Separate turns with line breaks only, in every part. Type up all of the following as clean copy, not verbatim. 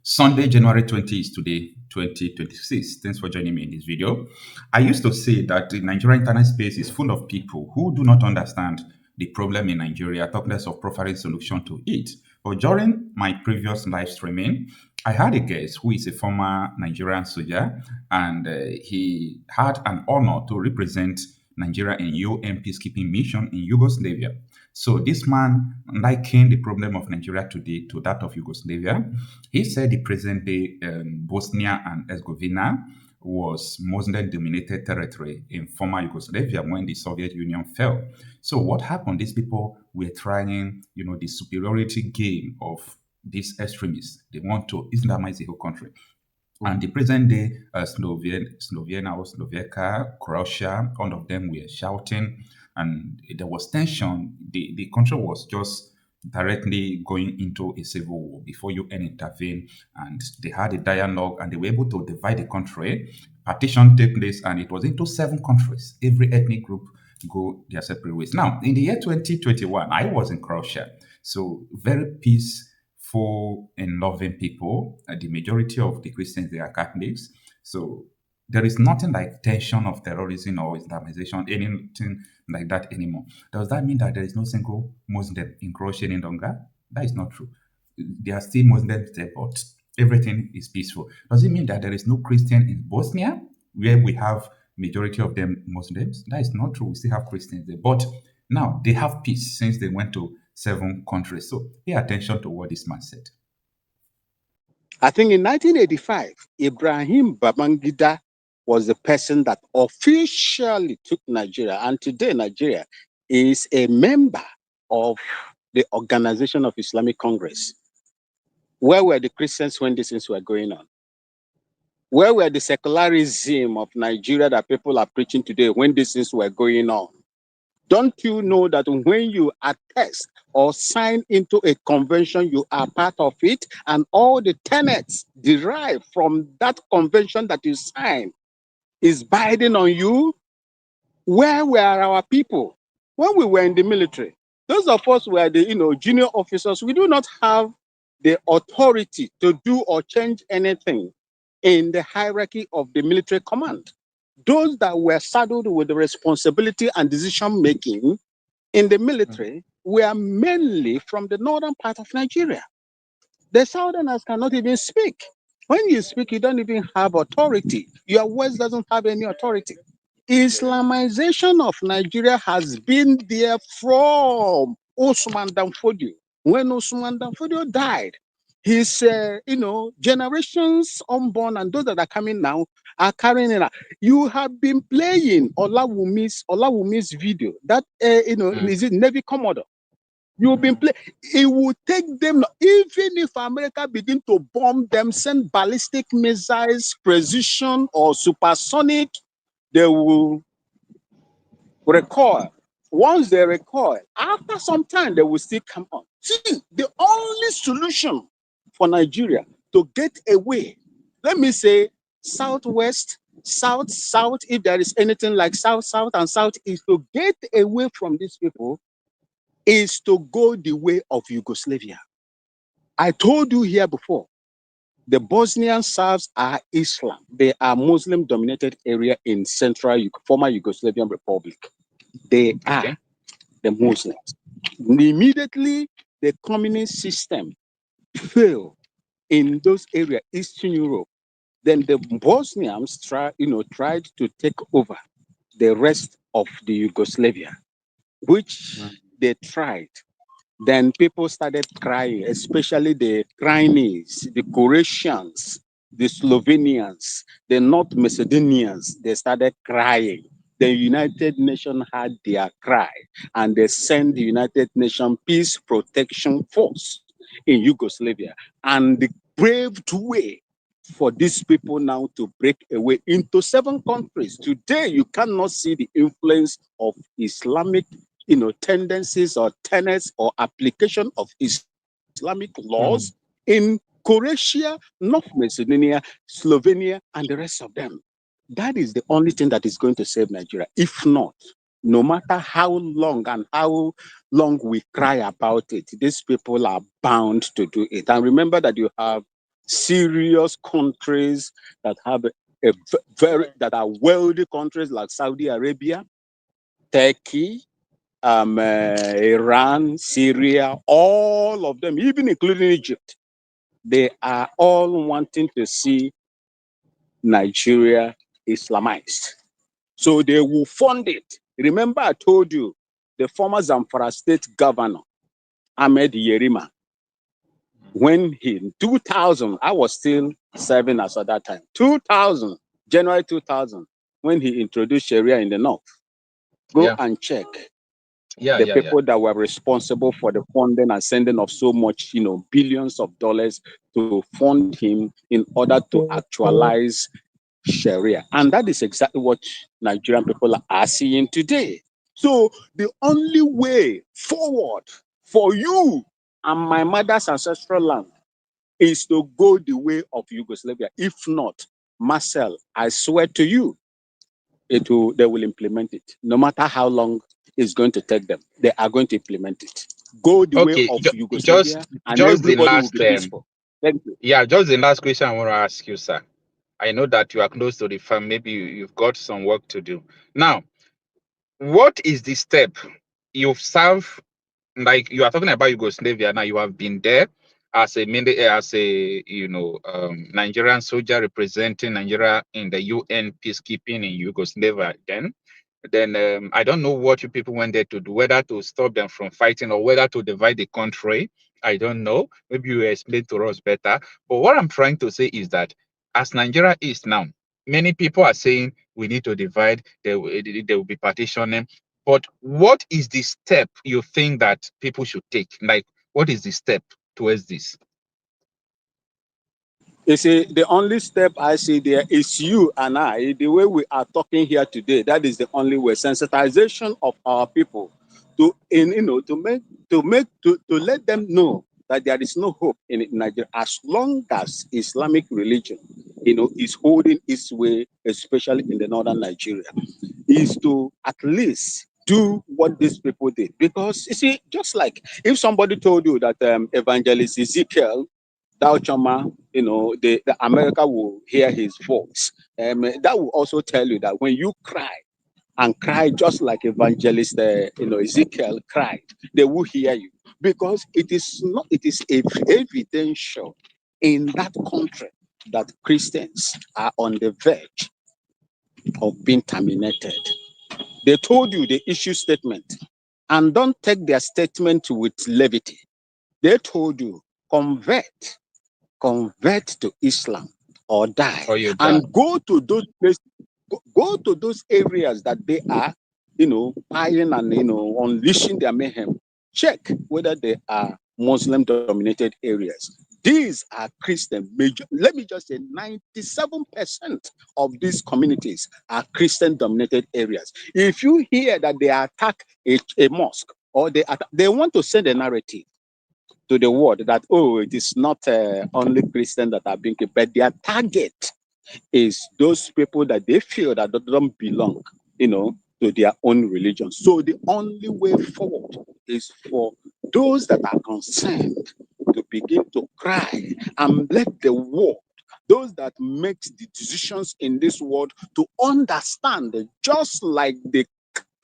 Sunday, January 20 is today, 2026. Thanks for joining me in this video. I used to say that the Nigerian internet space is full of people who do not understand the problem in Nigeria, talk less of providing solution to it. But during my previous live streaming, I had a guest who is a former Nigerian soldier, and he had an honor to represent Nigeria in UN peacekeeping mission in Yugoslavia. So this man likened the problem of Nigeria today to that of Yugoslavia. He said the present day Bosnia and Herzegovina was Muslim-dominated territory in former Yugoslavia when the Soviet Union fell. So what happened? These people were trying, the superiority game of these extremists. They want to Islamize the whole country. And the present day Slovenia or Slovakia, Croatia, all of them were shouting, and there was tension. The country was just directly going into a civil war before UN intervened, and they had a dialogue, and they were able to divide the country. Partition took place, and it was into 7 countries. Every ethnic group go their separate ways. Now, in the year 2021, I was in Croatia, so very peaceful and loving people. The majority of the Christians, they are Catholics. So there is nothing like tension of terrorism or Islamization, anything like that anymore. Does that mean that there is no single Muslim in Croatia any longer? That is not true. There are still Muslims there, but everything is peaceful. Does it mean that there is no Christian in Bosnia, where we have majority of them Muslims? That is not true. We still have Christians there, but now they have peace since they went to 7 countries. So pay attention to what this man said.
I think in 1985, Ibrahim Babangida was the person that officially took Nigeria. And today, Nigeria is a member of the Organization of Islamic Congress. Where were the Christians when these things were going on? Where were the secularism of Nigeria that people are preaching today when these things were going on? Don't you know that when you attest or sign into a convention, you are part of it, and all the tenets derived from that convention that you sign is binding on you? Where were our people when we were in the military? Those of us were the junior officers. We do not have the authority to do or change anything in the hierarchy of the military command. Those that were saddled with the responsibility and decision making in the military were mainly from the northern part of Nigeria. The southerners cannot even speak. When you speak, you don't even have authority. Your words doesn't have any authority. Islamization of Nigeria has been there from Osman Danfodio. When Osman Danfodio died, his generations unborn and those that are coming now are carrying it out. You have been playing Olawumi's video. That is it Navy Commodore? You've been playing. It will take them, even if America begin to bomb them, send ballistic missiles, precision or supersonic, they will recoil. Once they recoil, after some time, they will still come on. See, the only solution for Nigeria to get away, let me say southwest, south, if there is anything like south, and southeast, to get away from these people is to go the way of Yugoslavia. I told you here before, the Bosnian Serbs are Islam. They are Muslim-dominated area in former Yugoslavian Republic. They are the Muslims. Immediately, the communist system failed in those areas, Eastern Europe. Then the Bosnians tried to take over the rest of the Yugoslavia, which they tried. Then people started crying, especially the Chinese, the Croatians, the Slovenians, the North Macedonians. They started crying. The United Nations had their cry, and they sent the United Nations Peace Protection Force in Yugoslavia. And the paved way for these people now to break away into 7 countries. Today, you cannot see the influence of Islamic tendencies or tenets or application of Islamic laws in Croatia, North Macedonia, Slovenia, and the rest of them. That is the only thing that is going to save Nigeria. If not, no matter how long we cry about it, these people are bound to do it. And remember that you have serious countries that have that are wealthy countries like Saudi Arabia, Turkey, Iran, Syria, all of them, even including Egypt, they are all wanting to see Nigeria Islamized. So they will fund it. Remember, I told you the former Zamfara state governor, Ahmed Yerima, when he in 2000, I was still serving as at that time, 2000, January 2000, when he introduced Sharia in the north. Go and check the people that were responsible for the funding and sending of so much, billions of dollars to fund him in order to actualize Sharia. And that is exactly what Nigerian people are seeing today. So the only way forward for you and my mother's ancestral land is to go the way of Yugoslavia. If not, Marcel, I swear to you, they will implement it. No matter how long it's going to take them, they are going to implement it. Go the way of Yugoslavia, and everybody will be peaceful. Thank you.
Yeah, just the last question I want to ask you, sir. I know that you are close to the farm. Maybe you've got some work to do. Now, what is the step you've served? Like you are talking about Yugoslavia now, you have been there as a Nigerian soldier representing Nigeria in the UN peacekeeping in Yugoslavia. Then I don't know what you people went there to do, whether to stop them from fighting or whether to divide the country. I don't know. Maybe you explain to us better. But what I'm trying to say is that as Nigeria is now, many people are saying we need to divide. There will be partitioning. But what is the step you think that people should take? Like, what is the step towards this?
You see, the only step I see there is you and I, the way we are talking here today. That is the only way. Sensitization of our people to let them know that there is no hope in Nigeria as long as Islamic religion, is holding its way, especially in the northern Nigeria, is to at least do what these people did. Because you see, just like if somebody told you that evangelist Ezekiel Chama, the America will hear his voice. That will also tell you that when you cry and cry just like evangelist, Ezekiel cried, they will hear you because it is evidential in that country that Christians are on the verge of being terminated. They told you the issue statement, and don't take their statement with levity. They told you convert to Islam or die, and go to those places, go to those areas that they are, buying and unleashing their mayhem. Check whether they are Muslim-dominated areas. These are Christian major. Let me just say, 97% of these communities are Christian-dominated areas. If you hear that they attack a mosque or they want to send a narrative to the world that, oh, it is not only Christians that are being killed, but their target is those people that they feel that don't belong, to their own religion. So the only way forward is for those that are concerned to begin to cry and let the world, those that make the decisions in this world, to understand that just like the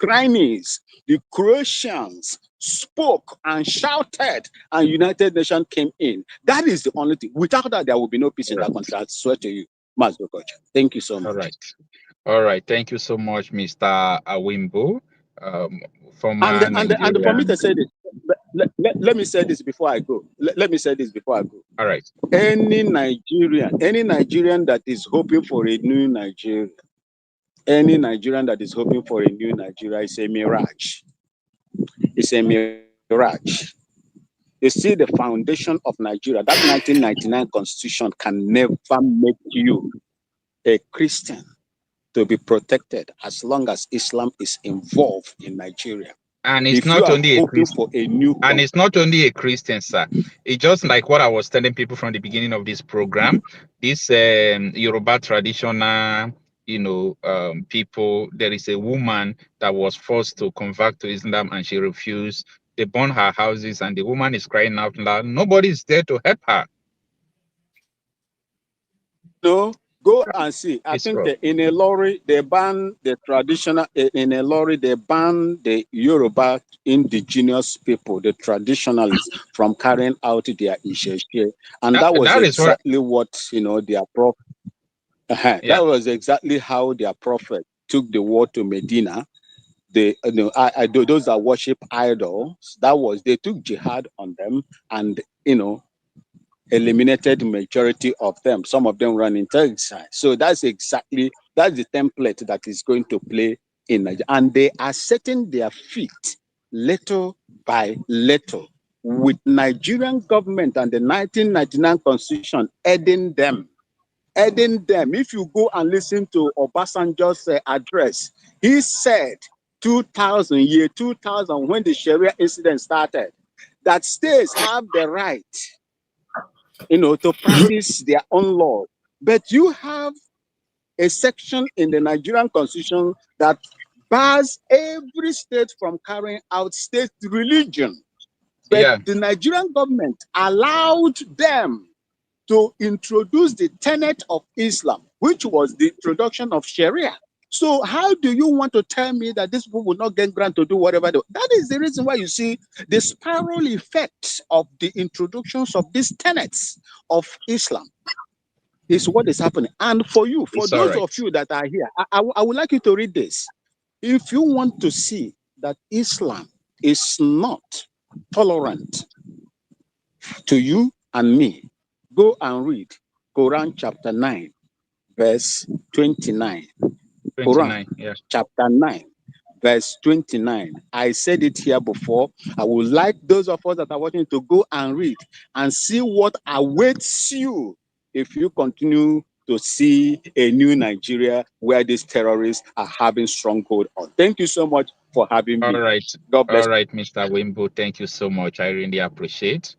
Chinese, the Croatians spoke and shouted, and United Nations came in. That is the only thing. Without that, there will be no peace in that country. I swear to you, Master Okocha. Thank you so much.
All right. Thank you so much, Mr. Awimbo.
And for me to say this, let me say this before I go. Let me say this before I go.
All right.
Any Nigerian that is hoping for a new Nigeria, any Nigerian that is hoping for a new Nigeria is a mirage. It's a mirage. You see, the foundation of Nigeria, that 1999 constitution can never make you a Christian to be protected as long as Islam is involved in Nigeria.
And it's not only a Christian, it's not only a Christian, sir. It's just like what I was telling people from the beginning of this program. This Yoruba traditional, people. There is a woman that was forced to convert to Islam, and she refused. They burned her houses, and the woman is crying out loud. Nobody is there to help her.
No, go and see. I
It's
think
wrong.
in a lorry they ban the traditional. In a lorry they ban the Yoruba indigenous people, the traditionalists, from carrying out their isheshe, and that was
That is what.
exactly what their prophet.
Yeah.
That was exactly how their prophet took the war to Medina. They, I do those that worship idols. That was they took jihad on them, and eliminated majority of them. Some of them run into exile. So that's the template that is going to play in Nigeria. And they are setting their feet little by little with Nigerian government and the 1999 constitution aiding them. Aiding them. If you go and listen to Obasanjo's address, he said 2000, when the Sharia incident started, that states have the right to practice their own law. But you have a section in the Nigerian constitution that bars every state from carrying out state religion. But
Yeah.
the Nigerian government allowed them to introduce the tenet of Islam, which was the introduction of Sharia. So how do you want to tell me that these people will not get grant to do whatever they? That is the reason why you see the spiral effects of the introductions of these tenets of Islam is what is happening. And for
It's all
those
right.
of you that are here, I would like you to read this. If you want to see that Islam is not tolerant to you and me, go and read Quran chapter 9, verse 29. Quran
29. Yeah.
chapter 9, verse 29. I said it here before. I would like those of us that are watching to go and read and see what awaits you if you continue to see a new Nigeria where these terrorists are having stronghold on. Thank you so much for having
All
me.
right.
God bless
All right, Mr. Wimbo. Thank you so much. I really appreciate.